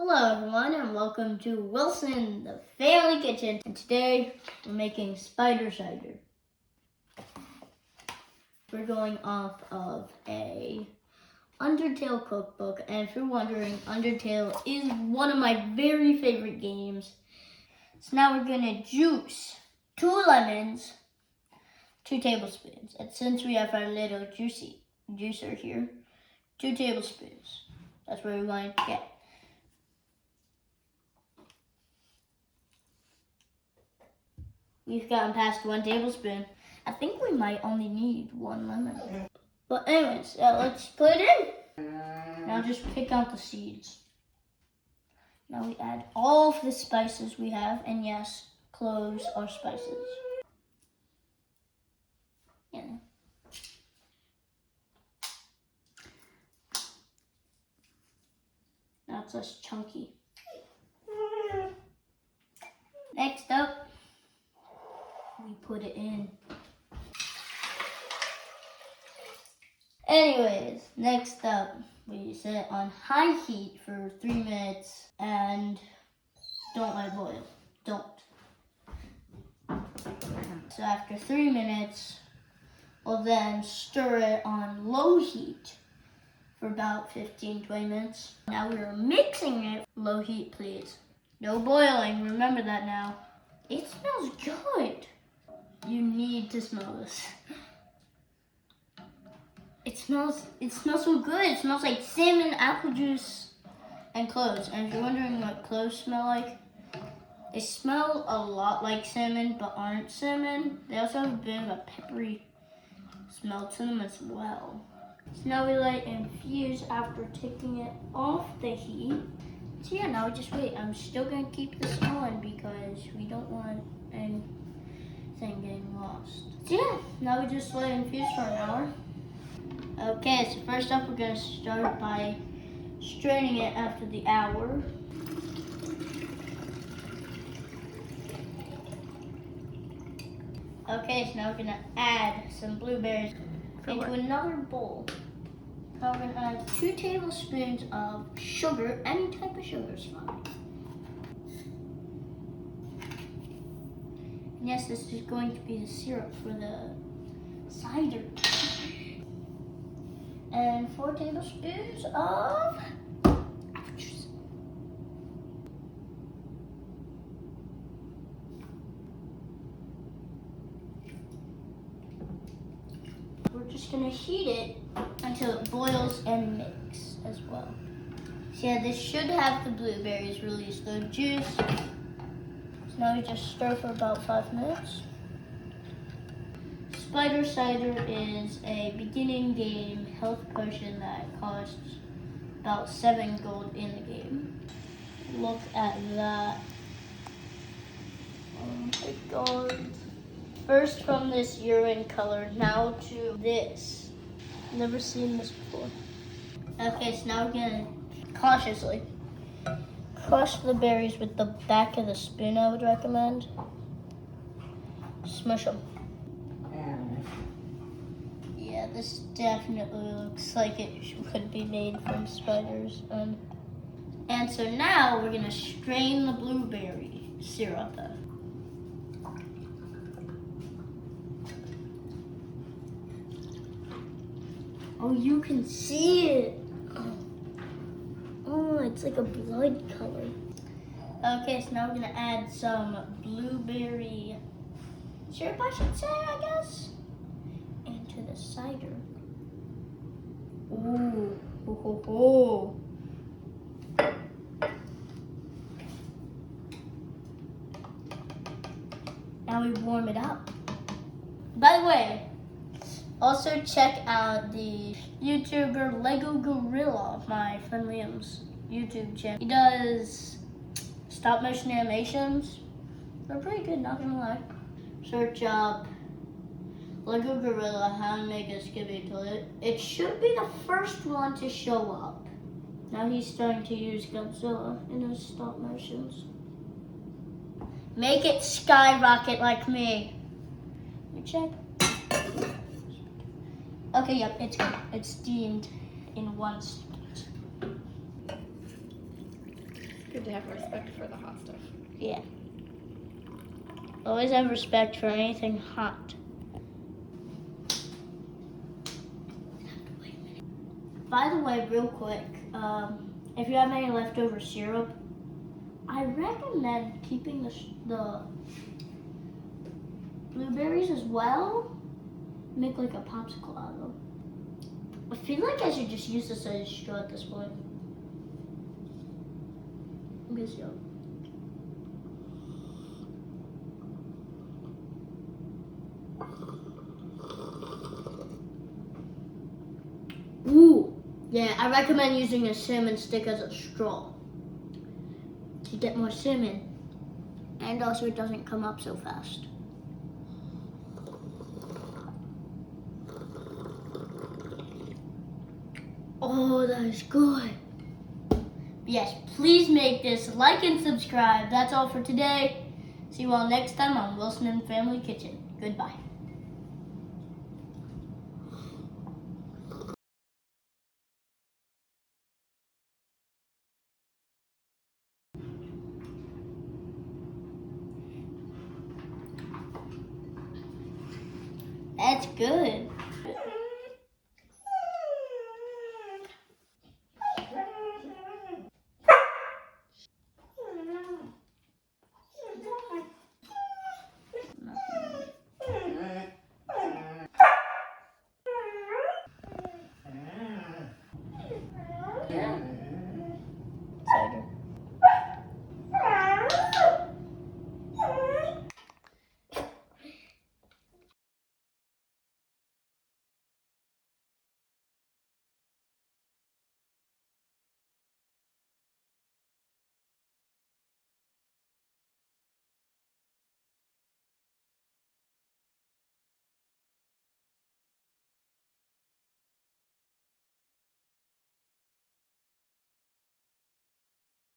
Hello everyone and welcome to Wilson, the Family Kitchen. And today we're making Spider Cider. We're going off of a Undertale cookbook, and if you're wondering, Undertale is one of my very favorite games. So now we're gonna juice 2 lemons, 2 tablespoons. And since we have our little juicer here, 2 tablespoons. That's what we're going to get. We've gotten past 1 tablespoon. I think we might only need 1 lemon. But anyways, let's put it in. Now just pick out the seeds. Now we add all of the spices we have, and yes, cloves are spices. Yeah. Now it's less chunky. Next up, we put it in. Anyways, next up, we set it on high heat for 3 minutes and don't let it boil. Don't. So after 3 minutes, we'll then stir it on low heat for about 15-20 minutes. Now we're mixing it. Low heat, please. No boiling, remember that now. It smells good. You need to smell this. It smells so good. It smells like salmon, apple juice, and cloves. And if you're wondering what cloves smell like, they smell a lot like salmon, but aren't salmon. They also have a bit of a peppery smell to them as well. So now we let it infuse after taking it off the heat. So yeah, now we just wait. I'm still gonna keep this on because we don't want anything getting lost. So yeah, now we just let it infuse for an hour. Okay, so first up we're gonna start by straining it after the hour. Okay, so now we're gonna add some blueberries into another bowl. Now we're gonna add 2 tablespoons of sugar. Any type of sugar is fine. And yes, this is going to be the syrup for the cider. And 4 tablespoons of apple juice. We're just gonna heat it until it boils and mix as well. So yeah, this should have the blueberries release their juice. So now we just stir for about 5 minutes. Spider Cider is a beginning game health potion that costs about 7 gold in the game. Look at that. Oh my god. First from this urine color, now to this. Never seen this before. Okay, so now we're gonna cautiously crush the berries with the back of the spoon, I would recommend. Smush them. Yeah, this definitely looks like it could be made from spiders. And so now we're gonna strain the blueberry syrup. Oh, you can see it. Oh, it's like a blood color. Okay, so now we're gonna add some blueberry syrup, I should say, I guess, into the cider. Ooh, ho, ho, ho. Now we warm it up. By the way, also check out the YouTuber Lego Gorilla, my friend Liam's YouTube channel. He does stop motion animations. They're pretty good, not gonna lie. Search up Lego Gorilla, how to make a skippy toilet. It should be the first one to show up. Now he's starting to use Godzilla in his stop motions. Make it skyrocket like me. Let me check. Okay, yep, it's good. It's steamed in 1 stage. Good to have respect for the hot stuff. Yeah. Always have respect for anything hot. By the way, real quick, if you have any leftover syrup, I recommend keeping the blueberries as well. Make like a popsicle out of them. I feel like I should just use this as a straw at this point. Because, yo. Ooh, yeah, I recommend using a cinnamon stick as a straw to get more cinnamon, and also it doesn't come up so fast. Oh, that is good. Yes, please make this, like and subscribe. That's all for today. See you all next time on Wilson and Family Kitchen. Goodbye. That's good.